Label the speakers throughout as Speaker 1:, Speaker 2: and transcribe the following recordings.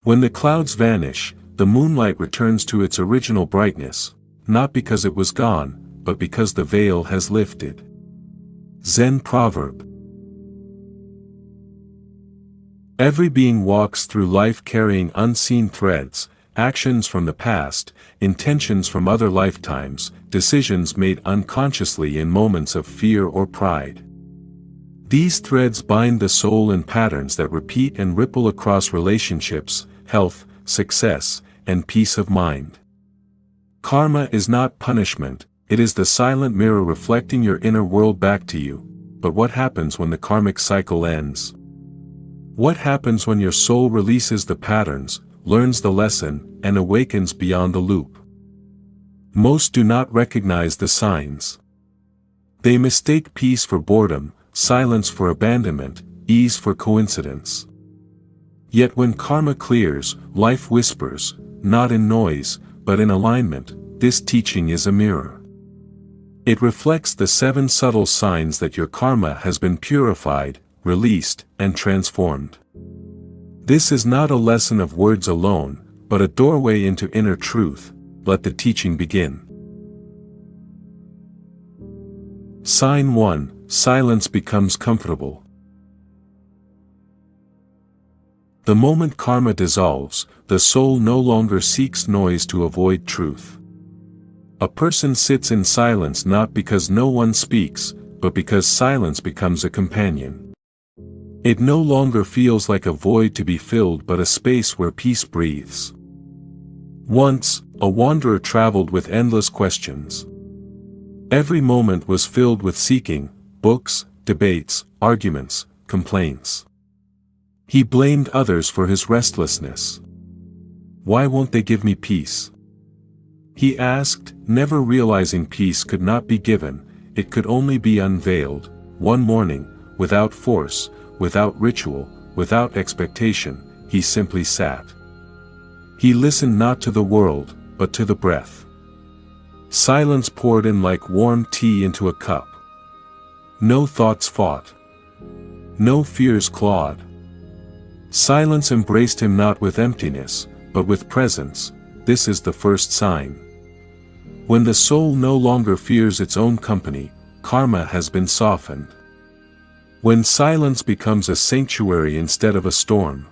Speaker 1: When the clouds vanish, the moonlight returns to its original brightness, not because it was gone, but because the veil has lifted. Zen proverb. Every being walks through life carrying unseen threads, actions from the past, intentions from other lifetimes, decisions made unconsciously in moments of fear or pride. These threads bind the soul in patterns that repeat and ripple across relationships, health, success, and peace of mind. Karma is not punishment, it is the silent mirror reflecting your inner world back to you. But what happens when the karmic cycle ends? What happens when your soul releases the patterns, learns the lesson, and awakens beyond the loop? Most do not recognize the signs. They mistake peace for boredom, silence for abandonment, ease for coincidence. Yet when karma clears, life whispers, not in noise, but in alignment. This teaching is a mirror. It reflects the 7 subtle signs that your karma has been purified, released, and transformed. This is not a lesson of words alone, but a doorway into inner truth. Let the teaching begin. Sign 1. Silence becomes comfortable. The moment karma dissolves, the soul no longer seeks noise to avoid truth. A person sits in silence not because no one speaks, but because silence becomes a companion. It no longer feels like a void to be filled but a space where peace breathes. Once, a wanderer traveled with endless questions. Every moment was filled with seeking, books, debates, arguments, complaints. He blamed others for his restlessness. Why won't they give me peace? He asked, never realizing peace could not be given, it could only be unveiled. One morning, without force, without ritual, without expectation, he simply sat. He listened not to the world, but to the breath. Silence poured in like warm tea into a cup. No thoughts fought. No fears clawed. Silence embraced him not with emptiness, but with presence. This is the first sign. When the soul no longer fears its own company, karma has been softened. When silence becomes a sanctuary instead of a storm,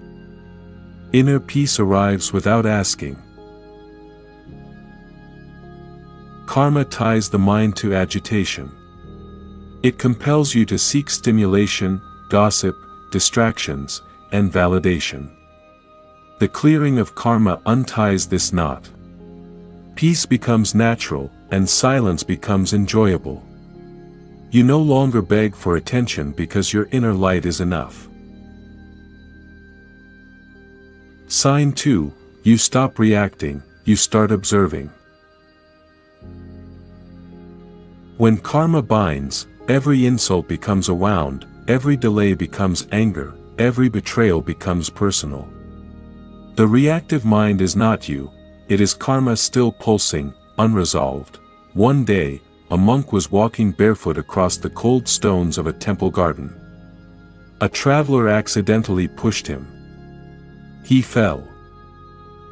Speaker 1: inner peace arrives without asking. Karma ties the mind to agitation. It compels you to seek stimulation, gossip, distractions, and validation. The clearing of karma unties this knot. Peace becomes natural, and silence becomes enjoyable. You no longer beg for attention because your inner light is enough. Sign 2, you stop reacting, you start observing. When karma binds, every insult becomes a wound, every delay becomes anger, every betrayal becomes personal. The reactive mind is not you, it is karma still pulsing, unresolved. One day, a monk was walking barefoot across the cold stones of a temple garden. A traveler accidentally pushed him. He fell.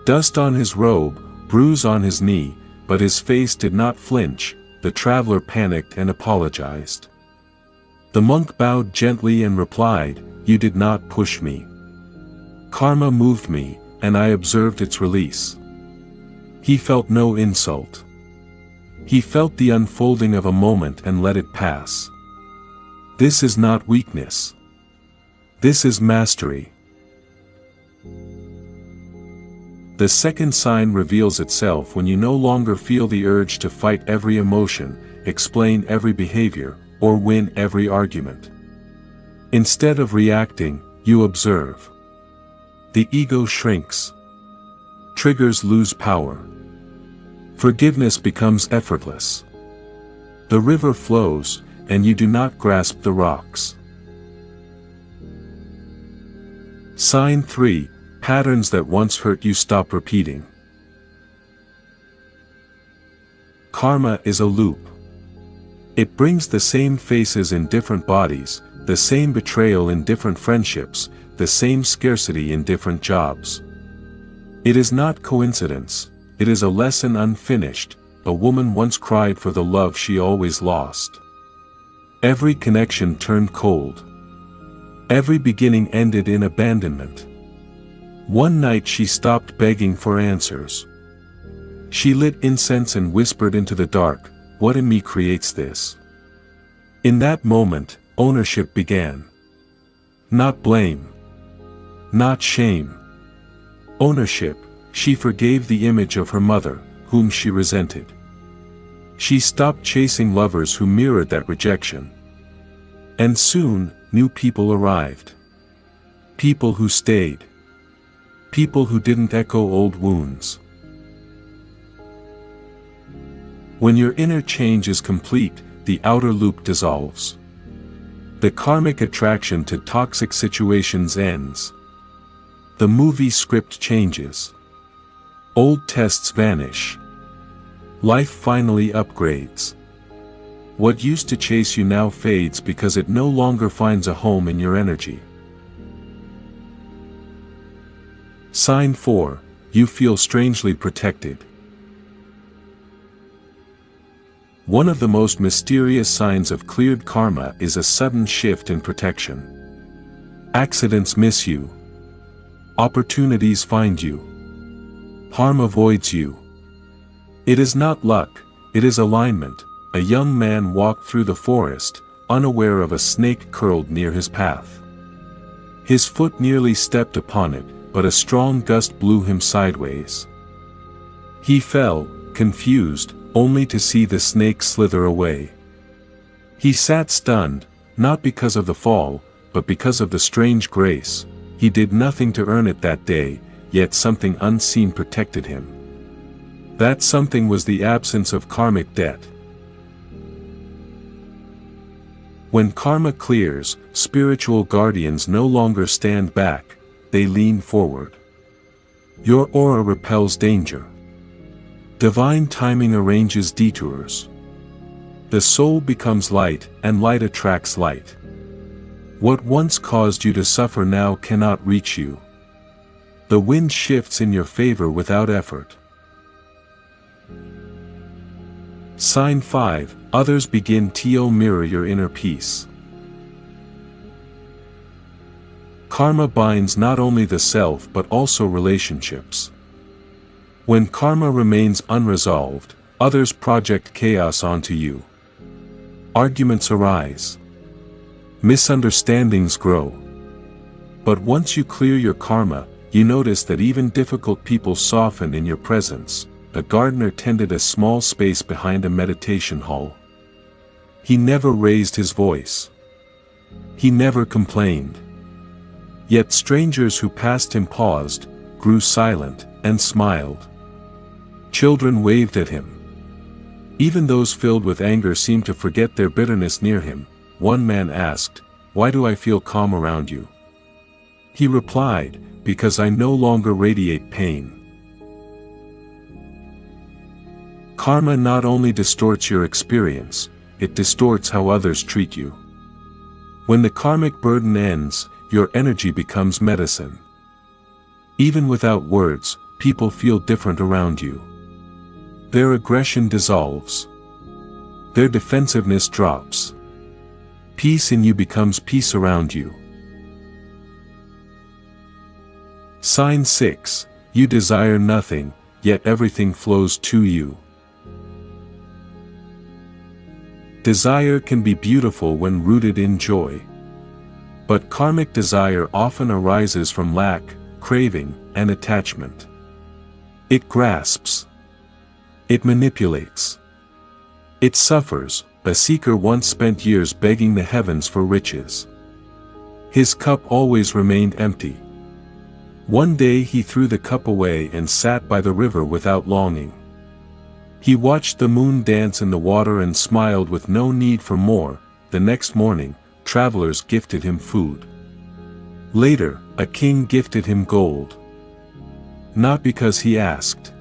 Speaker 1: Dust on his robe, bruise on his knee, but his face did not flinch. The traveler panicked and apologized. The monk bowed gently and replied, "You did not push me. Karma moved me, and I observed its release." He felt no insult. He felt the unfolding of a moment and let it pass. This is not weakness. This is mastery. The second sign reveals itself when you no longer feel the urge to fight every emotion, explain every behavior, or win every argument. Instead of reacting, you observe. The ego shrinks. Triggers lose power. Forgiveness becomes effortless. The river flows, and you do not grasp the rocks. Sign 3, patterns that once hurt you stop repeating. Karma is a loop. It brings the same faces in different bodies, the same betrayal in different friendships, the same scarcity in different jobs. It is not coincidence, it is a lesson unfinished. A woman once cried for the love she always lost. Every connection turned cold. Every beginning ended in abandonment. One night she stopped begging for answers. She lit incense and whispered into the dark, "What in me creates this?" In that moment, ownership began. Not blame. Not shame. Ownership. She forgave the image of her mother, whom she resented. She stopped chasing lovers who mirrored that rejection. And soon, new people arrived. People who stayed. People who didn't echo old wounds. When your inner change is complete, the outer loop dissolves. The karmic attraction to toxic situations ends. The movie script changes. Old tests vanish. Life finally upgrades. What used to chase you now fades because it no longer finds a home in your energy. Sign 4. You feel strangely protected. One of the most mysterious signs of cleared karma is a sudden shift in protection. Accidents miss you. Opportunities find you. Harm avoids you. It is not luck, it is alignment. A young man walked through the forest, unaware of a snake curled near his path. His foot nearly stepped upon it, but a strong gust blew him sideways. He fell, confused, only to see the snake slither away. He sat stunned, not because of the fall, but because of the strange grace. He did nothing to earn it that day, yet something unseen protected him. That something was the absence of karmic debt. When karma clears, spiritual guardians no longer stand back, they lean forward. Your aura repels danger. Divine timing arranges detours. The soul becomes light, and light attracts light. What once caused you to suffer now cannot reach you. The wind shifts in your favor without effort. Sign 5. Others begin to mirror your inner peace. Karma binds not only the self but also relationships. When karma remains unresolved, others project chaos onto you. Arguments arise. Misunderstandings grow. But once you clear your karma, you notice that even difficult people soften in your presence. A gardener tended a small space behind a meditation hall. He never raised his voice. He never complained. Yet strangers who passed him paused, grew silent, and smiled. Children waved at him. Even those filled with anger seemed to forget their bitterness near him. One man asked, "Why do I feel calm around you?" He replied, "Because I no longer radiate pain." Karma not only distorts your experience, it distorts how others treat you. When the karmic burden ends, your energy becomes medicine. Even without words, people feel different around you. Their aggression dissolves. Their defensiveness drops. Peace in you becomes peace around you. Sign 6. You desire nothing, yet everything flows to you. Desire can be beautiful when rooted in joy. But karmic desire often arises from lack, craving, and attachment. It grasps. It manipulates. It suffers. A seeker once spent years begging the heavens for riches. His cup always remained empty. One day he threw the cup away and sat by the river without longing. He watched the moon dance in the water and smiled with no need for more. The next morning, travelers gifted him food. Later, a king gifted him gold. Not because he asked,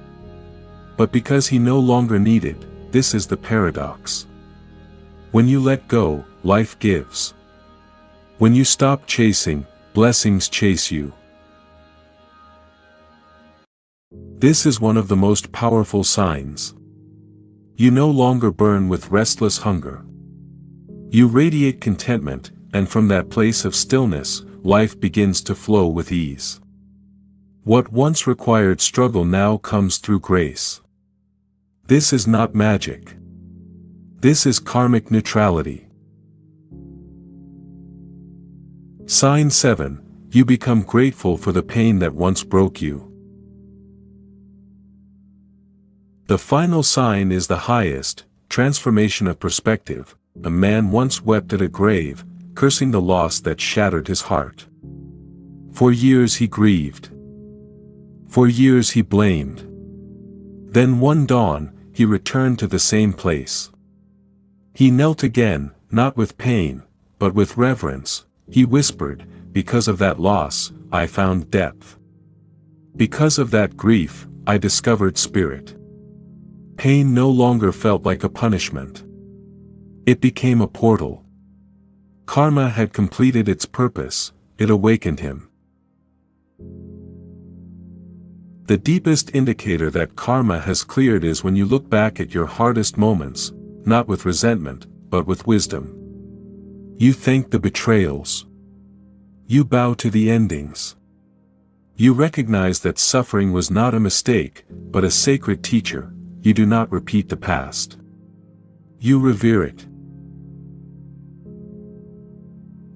Speaker 1: but because he no longer needed. This is the paradox. When you let go, life gives. When you stop chasing, blessings chase you. This is one of the most powerful signs. You no longer burn with restless hunger. You radiate contentment, and from that place of stillness, life begins to flow with ease. What once required struggle now comes through grace. This is not magic. This is karmic neutrality. Sign 7. You become grateful for the pain that once broke you. The final sign is the highest, transformation of perspective. A man once wept at a grave, cursing the loss that shattered his heart. For years he grieved. For years he blamed. Then one dawn, he returned to the same place. He knelt again, not with pain, but with reverence. He whispered, "Because of that loss, I found depth. Because of that grief, I discovered spirit." Pain no longer felt like a punishment. It became a portal. Karma had completed its purpose, it awakened him. The deepest indicator that karma has cleared is when you look back at your hardest moments, not with resentment, but with wisdom. You thank the betrayals. You bow to the endings. You recognize that suffering was not a mistake, but a sacred teacher. You do not repeat the past. You revere it.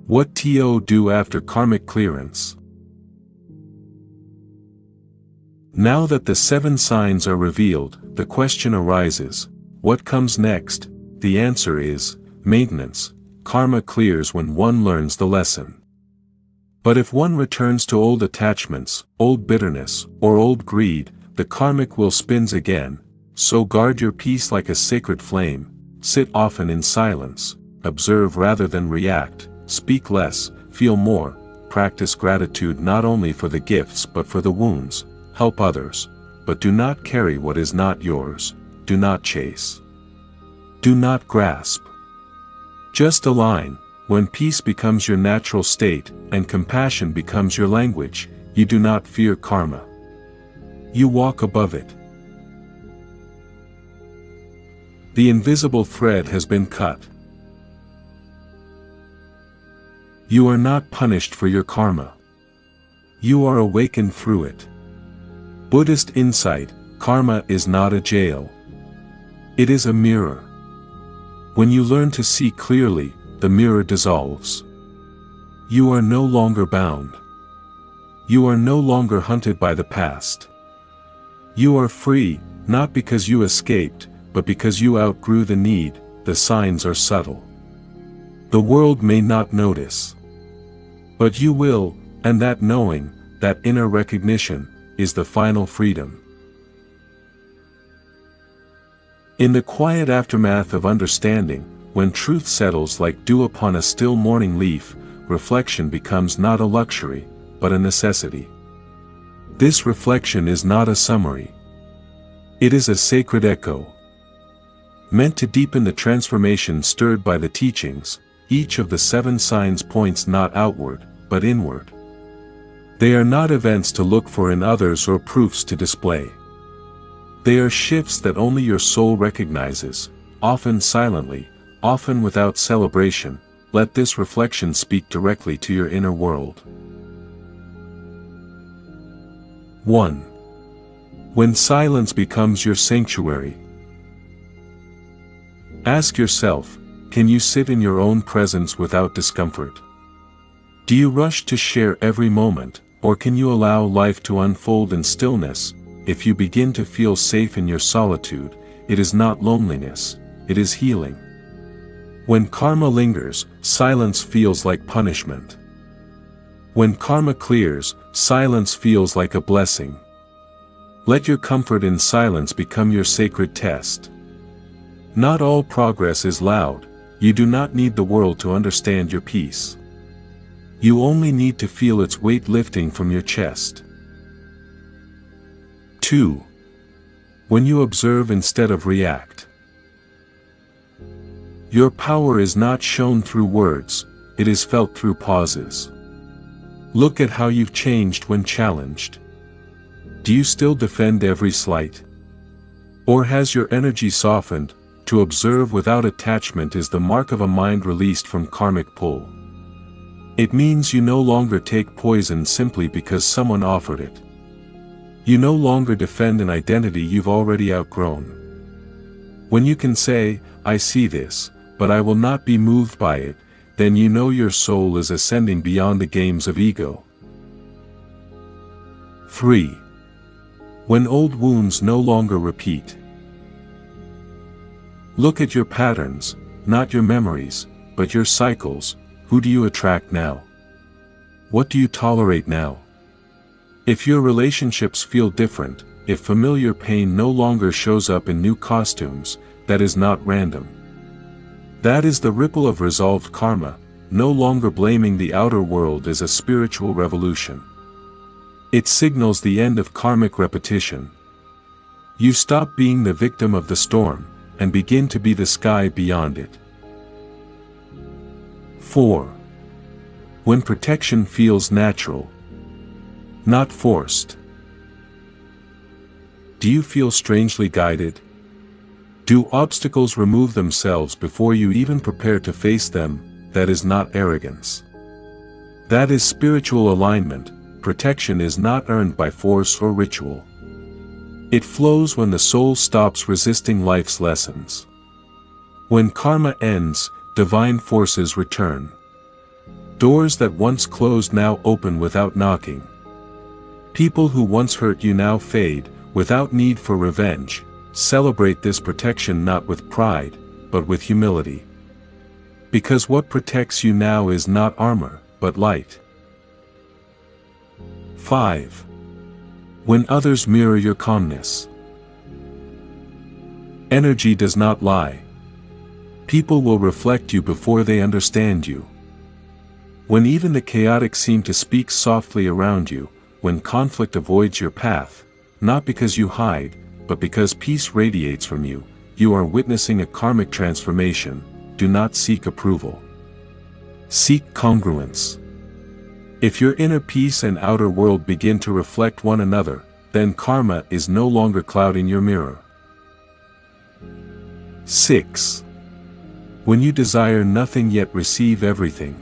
Speaker 1: What to do after karmic clearance? Now that the 7 signs are revealed, the question arises, what comes next? The answer is, maintenance. Karma clears when one learns the lesson. But if one returns to old attachments, old bitterness, or old greed, the karmic wheel spins again. So guard your peace like a sacred flame, sit often in silence, observe rather than react, speak less, feel more, practice gratitude not only for the gifts but for the wounds, help others, but do not carry what is not yours, do not chase. Do not grasp. Just align. When peace becomes your natural state, and compassion becomes your language, you do not fear karma. You walk above it. The invisible thread has been cut. You are not punished for your karma. You are awakened through it. Buddhist insight, karma is not a jail. It is a mirror. When you learn to see clearly, the mirror dissolves. You are no longer bound. You are no longer hunted by the past. You are free, not because you escaped, but because you outgrew the need. The signs are subtle. The world may not notice. But you will, and that knowing, that inner recognition, is the final freedom. In the quiet aftermath of understanding, when truth settles like dew upon a still morning leaf, reflection becomes not a luxury, but a necessity. This reflection is not a summary. It is a sacred echo. Meant to deepen the transformation stirred by the teachings, each of the 7 signs points not outward, but inward. They are not events to look for in others or proofs to display. They are shifts that only your soul recognizes, often silently, often without celebration. Let this reflection speak directly to your inner world. 1. When silence becomes your sanctuary. Ask yourself, can you sit in your own presence without discomfort? Do you rush to share every moment, or can you allow life to unfold in stillness? If you begin to feel safe in your solitude, it is not loneliness, it is healing. When karma lingers, silence feels like punishment. When karma clears, silence feels like a blessing. Let your comfort in silence become your sacred test. Not all progress is loud. You do not need the world to understand your peace. You only need to feel its weight lifting from your chest. 2. When you observe instead of react. Your power is not shown through words, it is felt through pauses. Look at how you've changed when challenged. Do you still defend every slight? Or has your energy softened? To observe without attachment is the mark of a mind released from karmic pull. It means you no longer take poison simply because someone offered it. You no longer defend an identity you've already outgrown. When you can say, I see this, but I will not be moved by it, then you know your soul is ascending beyond the games of ego. 3. When old wounds no longer repeat. Look at your patterns, not your memories, but your cycles. Who do you attract now? What do you tolerate now? If your relationships feel different, if familiar pain no longer shows up in new costumes, that is not random. That is the ripple of resolved karma. No longer blaming the outer world is a spiritual revolution. It signals the end of karmic repetition. You stop being the victim of the storm, and begin to be the sky beyond it. 4. When protection feels natural, not forced. Do you feel strangely guided? Do obstacles remove themselves before you even prepare to face them? That is not arrogance. That is spiritual alignment. Protection is not earned by force or ritual. It flows when the soul stops resisting life's lessons. When karma ends, divine forces return. Doors that once closed now open without knocking. People who once hurt you now fade, without need for revenge. Celebrate this protection not with pride, but with humility. Because what protects you now is not armor, but light. 5. When others mirror your calmness. Energy does not lie. People will reflect you before they understand you. When even the chaotic seem to speak softly around you, when conflict avoids your path, not because you hide, but because peace radiates from you, you are witnessing a karmic transformation. Do not seek approval. Seek congruence. If your inner peace and outer world begin to reflect one another, then karma is no longer clouding your mirror. 6. When you desire nothing yet receive everything.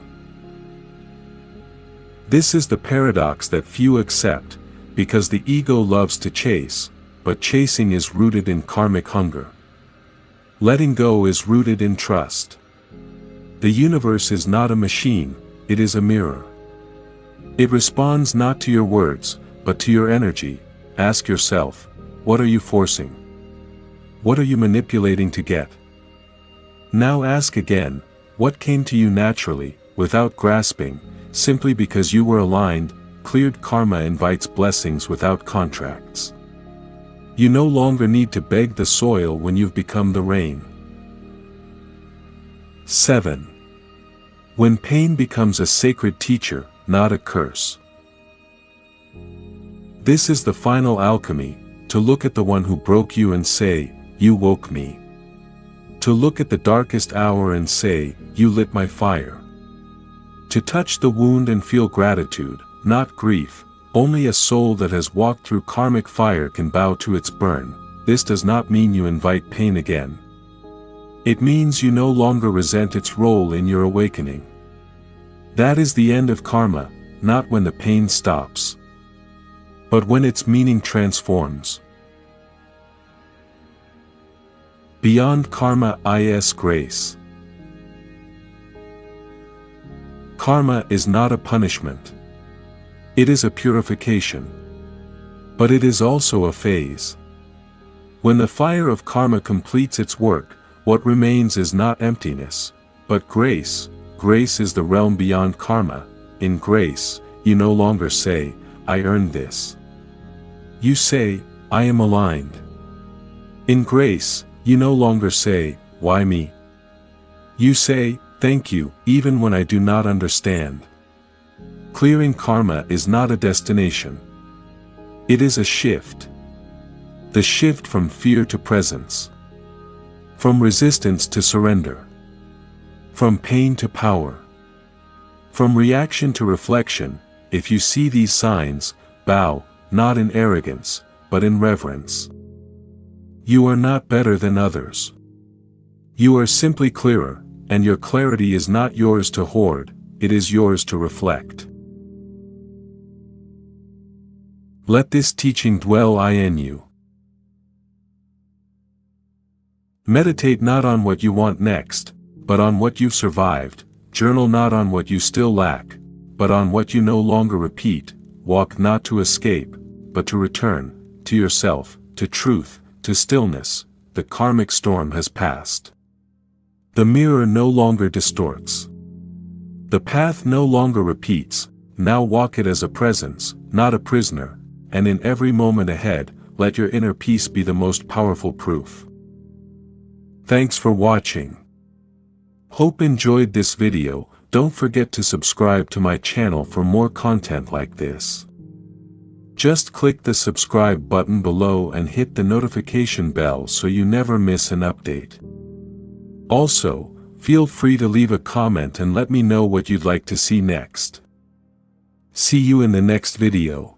Speaker 1: This is the paradox that few accept, because the ego loves to chase, but chasing is rooted in karmic hunger. Letting go is rooted in trust. The universe is not a machine, it is a mirror. It responds not to your words, but to your energy. Ask yourself, what are you forcing? What are you manipulating to get? Now ask again, what came to you naturally, without grasping, simply because you were aligned? Cleared karma invites blessings without contracts. You no longer need to beg the soil when you've become the rain. 7. When pain becomes a sacred teacher, not a curse. This is the final alchemy, to look at the one who broke you and say, you woke me. To look at the darkest hour and say, you lit my fire. To touch the wound and feel gratitude, not grief. Only a soul that has walked through karmic fire can bow to its burn. This does not mean you invite pain again. It means you no longer resent its role in your awakening. That is the end of karma, not when the pain stops, but when its meaning transforms. Beyond karma is grace. Karma is not a punishment. It is a purification. But it is also a phase. When the fire of karma completes its work, what remains is not emptiness, but grace. Grace is the realm beyond karma. In grace, you no longer say, I earned this. You say, I am aligned. In grace, you no longer say, why me? You say, thank you, even when I do not understand. Clearing karma is not a destination. It is a shift. The shift from fear to presence. From resistance to surrender. From pain to power. From reaction to reflection. If you see these signs, bow, not in arrogance, but in reverence. You are not better than others. You are simply clearer, and your clarity is not yours to hoard, it is yours to reflect. Let this teaching dwell in you. Meditate not on what you want next, but on what you've survived. Journal not on what you still lack, but on what you no longer repeat. Walk not to escape, but to return, to yourself, to truth, to stillness. The karmic storm has passed. The mirror no longer distorts. The path no longer repeats. Now walk it as a presence, not a prisoner, and in every moment ahead, let your inner peace be the most powerful proof. Thanks for watching. Hope enjoyed this video. Don't forget to subscribe to my channel for more content like this. Just click the subscribe button below and hit the notification bell so you never miss an update. Also, feel free to leave a comment and let me know what you'd like to see next. See you in the next video.